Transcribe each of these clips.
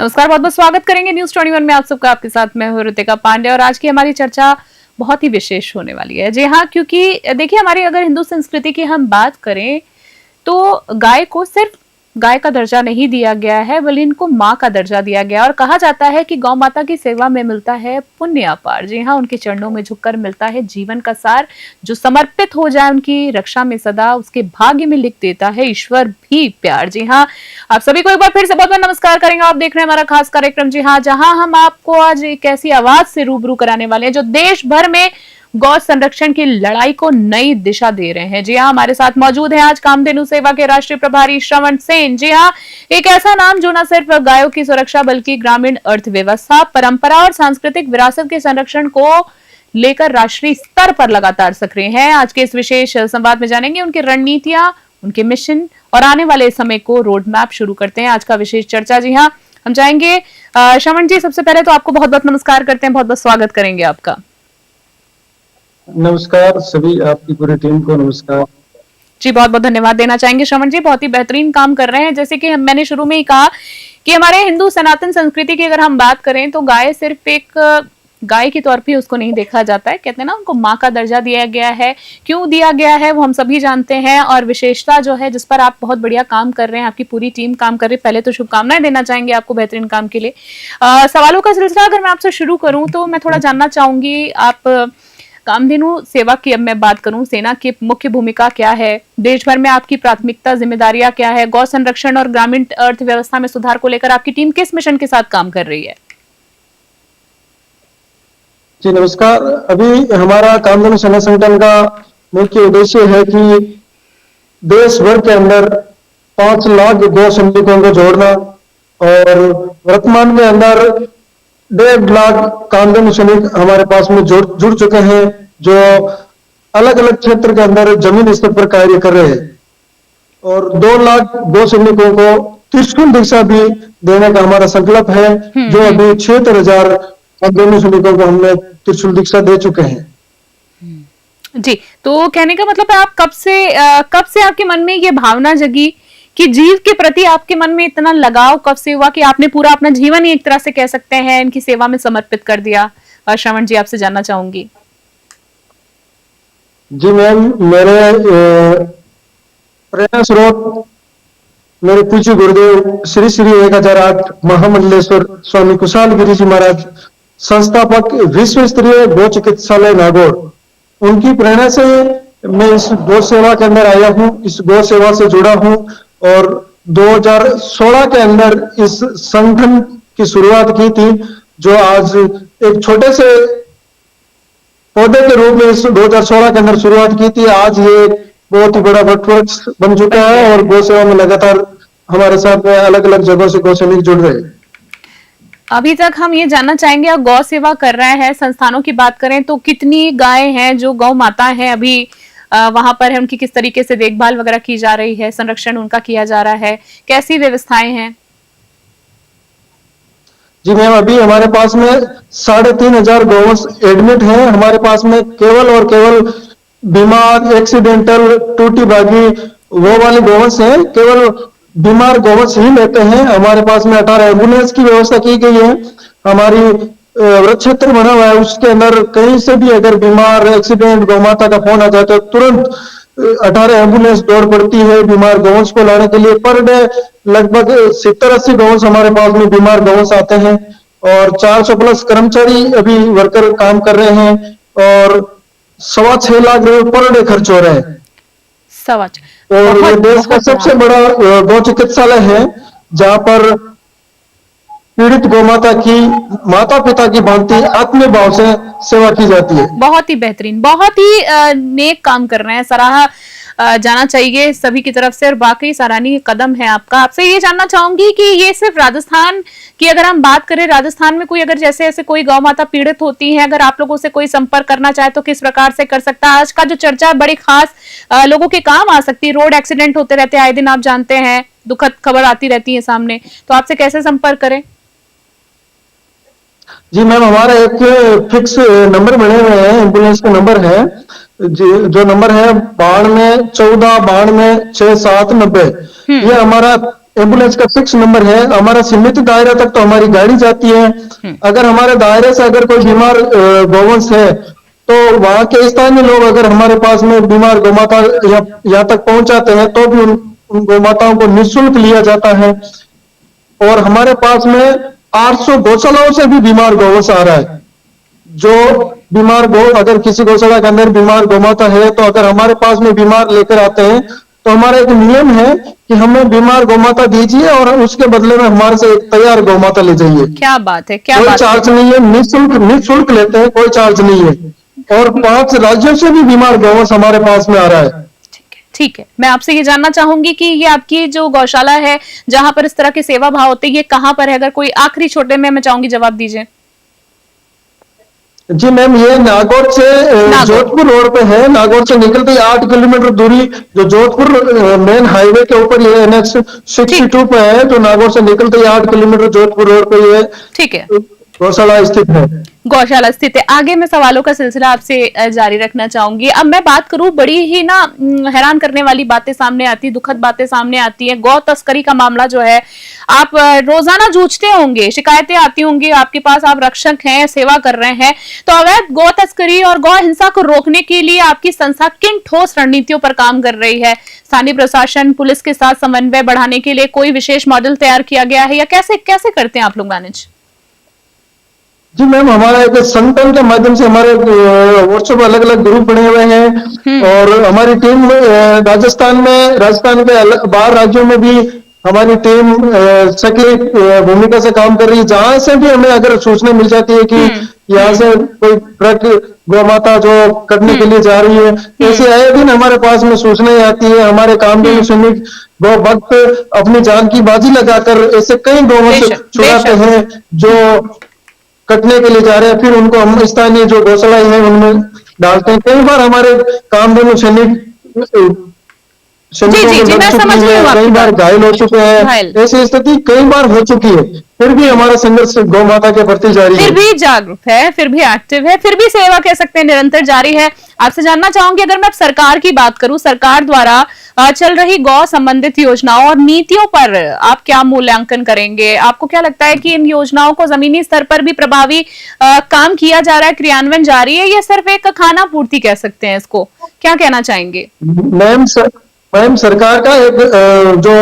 नमस्कार, बहुत बहुत स्वागत करेंगे न्यूज 21 में आप सबका। आपके साथ मैं हूं ऋतिका पांडे और आज की हमारी चर्चा बहुत ही विशेष होने वाली है। जी हाँ, क्योंकि देखिए हमारी अगर हिंदू संस्कृति की हम बात करें तो गाय को सिर्फ गाय का दर्जा नहीं दिया गया है, बल्कि इनको माँ का दर्जा दिया गया है और कहा जाता है कि गौ माता की सेवा में मिलता है पुण्य अपार। जी हाँ, उनके चरणों में झुककर मिलता है जीवन का सार। जो समर्पित हो जाए उनकी रक्षा में सदा, उसके भाग्य में लिख देता है ईश्वर भी प्यार। जी हाँ, आप सभी को एक बार फिर से बहुत बहुत नमस्कार करेंगे। आप देख रहे हैं हमारा खास कार्यक्रम जी हाँ, जहां हम आपको आज एक ऐसी आवाज से रूबरू कराने वाले हैं जो देश भर में गौ संरक्षण की लड़ाई को नई दिशा दे रहे हैं। जी हाँ, हमारे साथ मौजूद हैं आज कामधेनु सेवा के राष्ट्रीय प्रभारी श्रवण सेन। जी हाँ, एक ऐसा नाम जो न सिर्फ गायों की सुरक्षा बल्कि ग्रामीण अर्थव्यवस्था, परंपरा और सांस्कृतिक विरासत के संरक्षण को लेकर राष्ट्रीय स्तर पर लगातार सक्रिय हैं। आज के इस विशेष संवाद में जानेंगे उनकी रणनीतियां, उनके मिशन और आने वाले समय को रोड मैप। शुरू करते हैं आज का विशेष चर्चा। जी हाँ, हम चाहेंगे श्रवण जी, सबसे पहले तो आपको बहुत बहुत नमस्कार करते हैं, बहुत बहुत स्वागत करेंगे आपका। नमस्कार सभी, आपकी पूरी टीम को नमस्कार जी। बहुत बहुत धन्यवाद देना चाहेंगे श्रवण जी, बहुत ही बेहतरीन काम कर रहे हैं। जैसे कि मैंने शुरू में ही कहा कि हमारे हिंदू सनातन संस्कृति की अगर हम बात करें तो गाय सिर्फ एक गाय के तौर पे उसको नहीं देखा जाता है। कहते हैं ना, उनको माँ का दर्जा दिया गया है। क्यों दिया गया है वो हम सभी जानते हैं, और विशेषता जो है जिस पर आप बहुत बढ़िया काम कर रहे हैं, आपकी पूरी टीम काम कर रही है। पहले तो शुभकामनाएं देना चाहेंगे आपको बेहतरीन काम के लिए। सवालों का सिलसिला अगर मैं आपसे शुरू करूं तो मैं थोड़ा जानना चाहूंगी, आप कामधेनु सेवा की अब मैं बात करूं, सेना की मुख्य भूमिका क्या है, देश भर में आपकी प्राथमिकता जिम्मेदारियां क्या है, गौ संरक्षण और ग्रामीण अर्थव्यवस्था में सुधार को लेकर आपकी टीम किस मिशन के साथ काम कर रही है? जी नमस्कार। अभी हमारा कामधेनु सेना संगठन का मुख्य उद्देश्य है कि देश भर के अंदर 5 लाख गौ सैनिकों को जोड़ना और वर्तमान में अंदर 1.5 लाख कामधेनु सैनिक हमारे पास में जुड़ चुके हैं, जो अलग अलग क्षेत्र के अंदर जमीन स्तर पर कार्य कर रहे हैं। और 2 लाख गौ सैनिकों को त्रिशूल दीक्षा भी देने का हमारा संकल्प है, जो अभी 76,000 कामधेनु सैनिकों को हमने त्रिशूल दीक्षा दे चुके हैं। जी, तो कहने का मतलब है आप कब से आपके मन में ये भावना जगी कि जीव के प्रति आपके मन में इतना लगाव कब से हुआ कि आपने पूरा अपना जीवन ही एक तरह से कह सकते हैं इनकी सेवा में समर्पित कर दिया? श्रवण जी, आपसे जानना चाहूंगी। जी मैम, मेरे प्रेरणा स्रोत मेरे पूज्य गुरुदेव श्री श्री 1008 महामंडलेश्वर स्वामी कुशाल गिरी जी महाराज, संस्थापक विश्व स्तरीय गौ चिकित्सालय नागौर, उनकी प्रेरणा से मैं इस गौ सेवा के अंदर आया हूँ, इस गौ सेवा से जुड़ा हूँ और 2016 के अंदर इस संगठन की शुरुआत की थी, जो आज एक छोटे से पौधे के रूप में इस 2016 के अंदर शुरुआत की थी। आज ये बहुत ही बड़ा वटवृक्ष बन चुका है और गौ सेवा में लगातार हमारे साथ में अलग अलग जगहों से गौ सैनिक जुड़ रहे हैं। अभी तक हम ये जानना चाहेंगे, आप गौ सेवा कर रहे हैं, संस्थानों की बात करें तो कितनी गाय हैं जो गौ माता हैं अभी वहां पर है, उनकी किस तरीके से देखभाल वगैरह की जा रही है, संरक्षण उनका किया जा रहा है, कैसी व्यवस्थाएं हैं? जी मैम, अभी हमारे पास में 3,500 गौवंश एडमिट हैं। हमारे पास में केवल और केवल बीमार, एक्सीडेंटल, टूटी भागी वो वाले गौवंश हैं। केवल बीमार गौवंश ही लेते हैं। हमारे पास में 18 एम्बुलेंस की व्यवस्था की गई है। हमारी वृक्ष क्षेत्र बना हुआ है, उसके अंदर कहीं से भी अगर बीमार, एक्सीडेंट, गौ माता का फोन आ जाए तो तुरंत 18 एम्बुलेंस दौड़ पड़ती है बीमार गौवंश को लाने के लिए। पर डे लगभग 70-80 गौवंश हमारे पास में बीमार गौवंश आते हैं और 400 प्लस कर्मचारी अभी वर्कर काम कर रहे हैं और 6.25 लाख रुपए पर डे खर्च हो रहे हैं। और ये देश का सबसे बड़ा गौ चिकित्सालय है, जहां पर पीड़ित गौमाता की माता पिता की भांति आत्मीय भाव से सेवा की जाती है। बहुत ही बेहतरीन, बहुत ही नेक काम कर रहे हैं, सराहा जाना चाहिए सभी की तरफ से और वाकई सराहनीय कदम है आपका। आपसे ये जानना चाहूंगी कि ये सिर्फ राजस्थान की अगर हम बात करें, राजस्थान में कोई अगर जैसे ऐसे कोई गौ माता पीड़ित होती है, अगर आप लोगों से कोई संपर्क करना चाहे तो किस प्रकार से कर सकता है? आज का जो चर्चा है बड़ी खास लोगों के काम आ सकती है। रोड एक्सीडेंट होते रहते हैं आए दिन, आप जानते हैं, दुखद खबर आती रहती है सामने, तो आपसे कैसे संपर्क करें? जी मैम, हमारा एक फिक्स नंबर बने हुए हैं, एम्बुलेंस का नंबर है जो नंबर है 92 14 92 67 90। ये हमारा एम्बुलेंस का फिक्स नंबर है, हमारा सीमित दायरा तक तो हमारी गाड़ी जाती है। अगर हमारे दायरे से अगर कोई बीमार गौवंश है, तो वहां के स्थानीय लोग अगर हमारे पास में बीमार गौमाता यहाँ तक पहुंचाते हैं, तो भी उन गौमाताओं को निःशुल्क लिया जाता है। और हमारे पास में 800 गौशालाओं से भी बीमार गौवंश आ रहा है। जो बीमार गौ, अगर किसी गौशाला के अंदर बीमार गौमाता है, तो अगर हमारे पास में बीमार लेकर आते हैं, तो हमारा एक नियम है कि हमें बीमार गौमाता दीजिए और उसके बदले में हमारे से एक तैयार गौमाता ले जाइए। क्या बात है, क्या कोई बात है। चार्ज नहीं है, निःशुल्क लेते हैं, कोई चार्ज नहीं है। और 5 राज्यों से भी बीमार गौवंश हमारे पास में आ रहा है। ठीक है, मैं आपसे ये जानना चाहूंगी कि ये आपकी जो गौशाला है जहां पर इस तरह की सेवा भाव होते हैं, ये कहाँ पर है? अगर कोई आखिरी छोटे में मैं चाहूंगी जवाब दीजिए। जी मैम, ये नागौर से जोधपुर रोड पे है। नागौर से निकलते ही 8 किलोमीटर दूरी, जो जोधपुर मेन हाईवे के ऊपर ये NH 62 पे है, जो नागौर से निकलते ही 8 किलोमीटर जोधपुर रोड पे ये ठीक है, गौशाला स्थित है। गौशाला स्थित है। आगे मैं सवालों का सिलसिला आपसे जारी रखना चाहूंगी। अब मैं बात करूं, बड़ी ही ना हैरान करने वाली बातें सामने आती, दुखद बातें सामने आती है। गौ तस्करी का मामला जो है, आप रोजाना जूझते होंगे, शिकायतें आती होंगी आपके पास, आप रक्षक हैं, सेवा कर रहे हैं, तो अवैध गौ तस्करी और गौ हिंसा को रोकने के लिए आपकी संस्था किन ठोस रणनीतियों पर काम कर रही है? स्थानीय प्रशासन, पुलिस के साथ समन्वय बढ़ाने के लिए कोई विशेष मॉडल तैयार किया गया है, या कैसे कैसे करते हैं आप लोग मैनेज? जी मैम, हमारा एक संगठन के माध्यम से हमारे व्हाट्सएप अलग अलग ग्रुप बने हुए हैं। और हमारी टीम राजस्थान के बाहर राज्यों में भी हमारी टीम सक्रिय भूमिका से काम कर रही है। जहां से भी हमें अगर सूचना मिल जाती है कि यहाँ से कोई ट्रक गौमाता जो करने के लिए जा रही है, ऐसे आए दिन हमारे पास में सूचनाएं आती है। हमारे कामधेनु सैनिक गौ भक्त अपनी जान की बाजी लगाकर ऐसे कई गौवंश छुड़ाते हैं जो कटने के लिए जा रहे हैं। फिर उनको हम स्थानीय जो गौशालाएं हैं उनमें डालते हैं। कई बार हमारे कामधेनु सैनिकों जी, मैं समझ रही हूँ, कई बार घायल हो चुके हैं। ऐसी स्थिति कई बार हो चुकी है, फिर भी हमारा संघर्ष गौ माता के प्रति जारी है। फिर भी जागरूक है, फिर भी एक्टिव है, फिर भी सेवा कह सकते हैं निरंतर जारी है। आपसे जानना चाहूंगी, अगर मैं सरकार की बात करूं, सरकार द्वारा चल रही गौ संबंधित योजनाओं और नीतियों पर आप क्या मूल्यांकन करेंगे? आपको क्या लगता है कि इन योजनाओं को जमीनी स्तर पर भी प्रभावी काम किया जा रहा है, क्रियान्वयन जारी है, या सिर्फ एक खाना पूर्ति कह सकते हैं इसको? क्या कहना चाहेंगे? मैम, सरकार का एक जो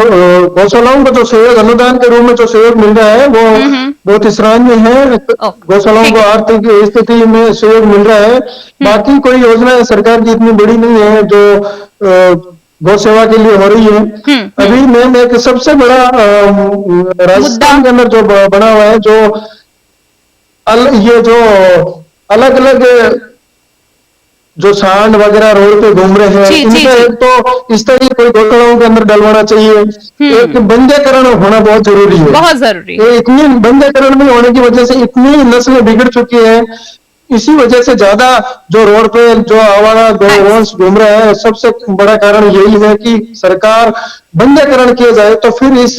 गौशालाओं को जो सहयोग अनुदान के रूप में जो सहयोग मिल रहा है, वो बहुत ही सराहनीय है। गौशालाओं को आर्थिक स्थिति में सहयोग मिल रहा है। बाकी कोई योजना सरकार की इतनी बड़ी नहीं है जो गौ सेवा के लिए हो रही है। अभी मैम एक सबसे बड़ा राजस्थान के अंदर जो बना हुआ है, ये जो अलग अलग जो सांड वगैरह रोड पे घूम रहे हैं, इनका एक तो इस तरह कोई गौशालाओं के अंदर डलवाना चाहिए। एक बंदेकरण होना बहुत जरूरी है, बहुत जरूरी। इतनी बंदेकरण में होने की वजह से इतनी नस्लें बिगड़ चुकी है। इसी वजह से ज्यादा जो रोड पे जो आवारा गौवंश घूम रहा है, सबसे बड़ा कारण यही है कि सरकार बंदेकरण किया जाए, तो फिर इस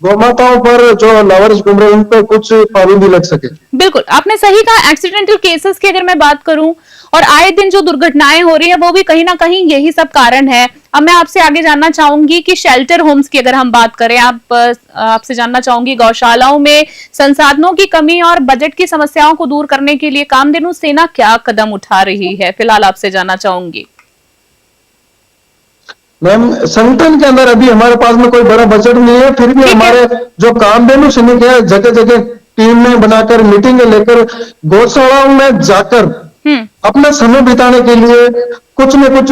गौमाताओं पर जो लावारिस घूम रहे हैं उन पर कुछ पाबंदी लग सके। बिल्कुल, आपने सही कहा। एक्सीडेंटल केसेस की अगर मैं बात करूं, और आए दिन जो दुर्घटनाएं हो रही है, वो भी कहीं ना कहीं यही सब कारण है। अब मैं आपसे आगे जानना चाहूंगी कि शेल्टर होम्स की अगर हम बात करें, आपसे जानना चाहूंगी, गौशालाओं में संसाधनों की कमी और बजट की समस्याओं को दूर करने के लिए कामधेनु सेना क्या कदम उठा रही है? फिलहाल आपसे जानना चाहूंगी। मैम, संगठन के अंदर अभी हमारे पास में कोई बड़ा बजट नहीं है, फिर भी हमारे जो कामधेनु सैनिक है जगह जगह टीम में बनाकर मीटिंगें लेकर गौशालाओं में जाकर अपना समय बिताने के लिए, कुछ न कुछ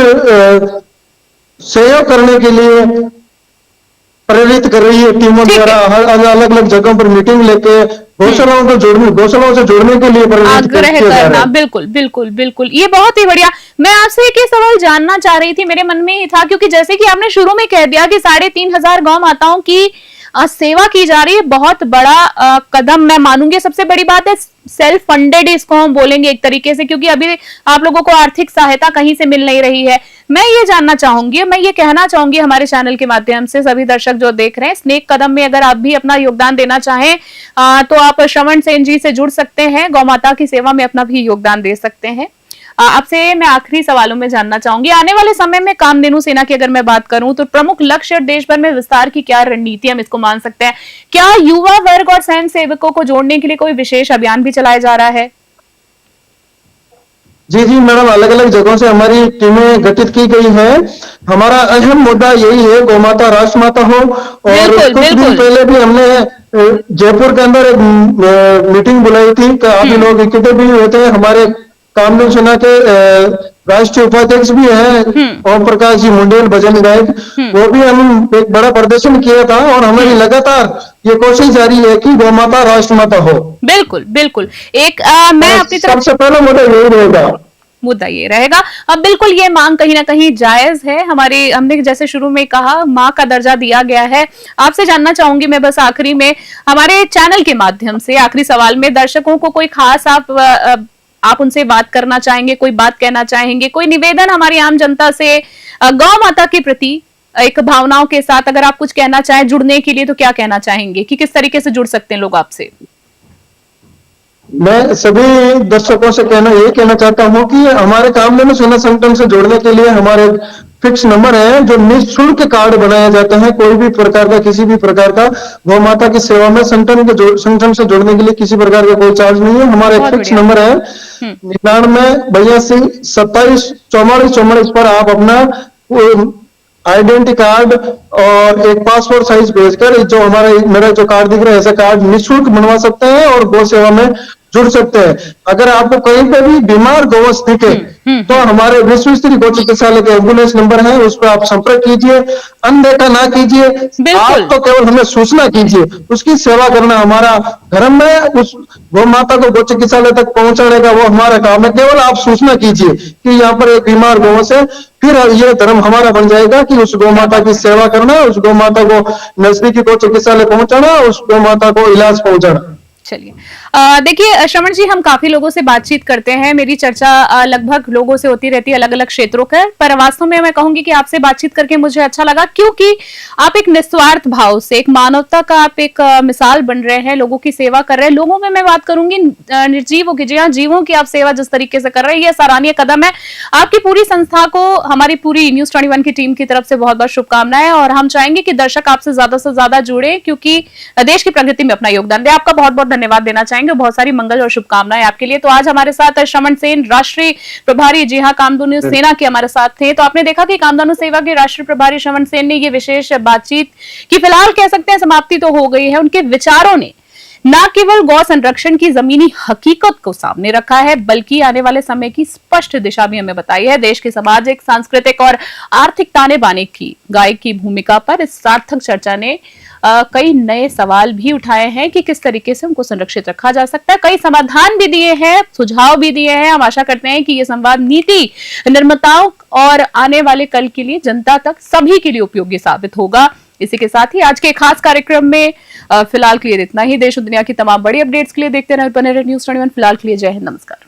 सहयोग करने के लिए प्रेरित कर रही है टीमों द्वारा। अलग अलग जगहों पर मीटिंग लेके गौशालाओं से जुड़ने के लिए आग्रह करना। बिल्कुल बिल्कुल बिल्कुल, ये बहुत ही बढ़िया। मैं आपसे एक सवाल जानना चाह रही थी, मेरे मन में ही था, क्योंकि जैसे कि आपने शुरू में कह दिया कि 3,500 गौ माताओं की सेवा की जा रही है, बहुत बड़ा कदम मैं मानूंगी। सबसे बड़ी बात है सेल्फ फंडेड, इसको हम बोलेंगे एक तरीके से, क्योंकि अभी आप लोगों को आर्थिक सहायता कहीं से मिल नहीं रही है। मैं ये जानना चाहूंगी, मैं ये कहना चाहूंगी हमारे चैनल के माध्यम से सभी दर्शक जो देख रहे हैं, स्नेक कदम में अगर आप भी अपना योगदान देना चाहें तो आप श्रवण सेन जी से जुड़ सकते हैं, गौ माता की सेवा में अपना भी योगदान दे सकते हैं। आपसे मैं आखिरी सवालों में जानना चाहूंगी, आने वाले समय में कामधेनु सेना की अगर मैं बात करूं तो प्रमुख लक्ष्य और देश भर में विस्तार की क्या रणनीति हम इसको मान सकते हैं? क्या युवा वर्ग और स्वयं सेवकों को जोड़ने के लिए कोई विशेष अभियान भी चलाया जा रहा है? जी जी मैडम, अलग अलग जगहों से हमारी टीमें गठित की गई है। हमारा अहम मुद्दा यही है, गौ माता राष्ट्रमाता हो। और बिल्कुल, कुछ दिन बिल्कुल। पहले भी हमने जयपुर के अंदर एक मीटिंग बुलाई थी। काफी लोग इकट्ठे भी होते हैं। हमारे कामधेनु सेना के राष्ट्रीय उपाध्यक्ष भी हैं, ओम प्रकाश जी मुंडेल, भजन गायक। वो भी हम एक बड़ा प्रदर्शन किया था और हमारी लगातार ये कोशिश जारी है कि गौ माता राष्ट्रमाता हो। बिल्कुल, बिल्कुल। एक मैं अपनी तरफ सबसे पहला मुद्दा यही रहेगा। मुद्दा ये रहेगा। अब बिल्कुल ये मांग कहीं ना कहीं जायज है। हमारे हमने जैसे शुरू में कहा, माँ का दर्जा दिया गया है। आपसे जानना चाहूंगी मैं बस आखिरी में, हमारे चैनल के माध्यम से आखिरी सवाल में दर्शकों को कोई खास आप उनसे बात करना चाहेंगे, कोई बात कहना चाहेंगे, कोई निवेदन हमारी आम जनता से गौ माता के प्रति एक भावनाओं के साथ अगर आप कुछ कहना चाहें जुड़ने के लिए, तो क्या कहना चाहेंगे कि किस तरीके से जुड़ सकते हैं लोग आपसे? मैं सभी दर्शकों से ये कहना चाहता हूं कि हमारे कामधेनु सेना संगठन से जोड़ने के लिए हमारे फिक्स नंबर है, जो निःशुल्क कार्ड बनाए जाते हैं। कोई भी प्रकार का, किसी भी प्रकार का गौ माता की सेवा में संगठन से जोड़ने के लिए किसी प्रकार का कोई चार्ज नहीं है। हमारा एक फिक्स नंबर है 99 82 27 44 44 पर आप अपना आइडेंटिटी कार्ड और एक पासपोर्ट साइज भेजकर, जो मेरा जो कार्ड दिख रहा है, ऐसा कार्ड निःशुल्क बनवा सकते हैं और गौ सेवा में जुड़ सकते हैं। अगर आपको कहीं पे भी बीमार गौवंश दिखे तो हमारे विश्व स्तरीय गौ चिकित्सालय के एम्बुलेंस नंबर है, उस पर आप संपर्क कीजिए। अनदेखा ना कीजिए, आप तो केवल हमें सूचना कीजिए। उसकी सेवा करना हमारा धर्म है। उस गौ माता को गौ चिकित्सालय तक पहुंचाने का वो हमारा काम है। केवल आप सूचना कीजिए कि यहाँ पर एक बीमार गौवंश है, फिर ये धर्म हमारा बन जाएगा कि उस गौ माता की सेवा करना, उस गौ माता को नजदीकी गौ चिकित्सालय पहुंचाना, उस गौ माता को इलाज पहुंचाना। चलिए, देखिए श्रवण जी, हम काफी लोगों से बातचीत करते हैं, मेरी चर्चा लगभग लोगों से होती रहती है अलग अलग क्षेत्रों पर वास्तव में मैं कहूंगी कि आपसे बातचीत करके मुझे अच्छा लगा, क्योंकि आप एक निस्वार्थ भाव से, एक मानवता का आप एक मिसाल बन रहे हैं, लोगों की सेवा कर रहे हैं। लोगों में मैं बात करूंगी निर्जीवों की, जी हाँ, जीवों की आप सेवा जिस तरीके से कर रहे हैं, यह सराहनीय कदम है। आपकी पूरी संस्था को हमारी पूरी न्यूज़ 21 की टीम की तरफ से बहुत बहुत शुभकामनाएं, और हम चाहेंगे कि दर्शक आपसे ज्यादा जुड़े, क्योंकि देश की प्रगति में अपना योगदान दे। आपका बहुत बहुत धन्यवाद देना चाहेंगे, बहुत सारी मंगल और शुभकामनाएं आपके लिए। तो आज हमारे साथ श्रवण सेन, राष्ट्रीय प्रभारी, जी हाँ, कामधेनु सेना के हमारे साथ थे। तो आपने देखा कि कामधेनु सेवा के राष्ट्रीय प्रभारी श्रवण सेन ने ये विशेष बातचीत की फिलहाल कह सकते हैं समाप्ति तो हो गई है। उनके विचारों ने न केवल गौ संरक्षण की जमीनी हकीकत को सामने रखा है, बल्कि आने वाले समय की स्पष्ट दिशा भी हमें बताई है। देश के सामाजिक, सांस्कृतिक और आर्थिक ताने बाने की गाय की भूमिका पर इस सार्थक चर्चा ने कई नए सवाल भी उठाए हैं कि किस तरीके से उनको संरक्षित रखा जा सकता है। कई समाधान भी दिए हैं, सुझाव भी दिए हैं। हम आशा करते हैं कि ये संवाद नीति निर्माताओं और आने वाले कल के लिए जनता तक सभी के लिए उपयोगी साबित होगा। इसी के साथ ही आज के खास कार्यक्रम में फिलहाल के लिए इतना ही। देश और दुनिया की तमाम बड़ी अपडेट्स के लिए देखते रहे न्यूज़ 21। फिलहाल के लिए जय हिंद, नमस्कार।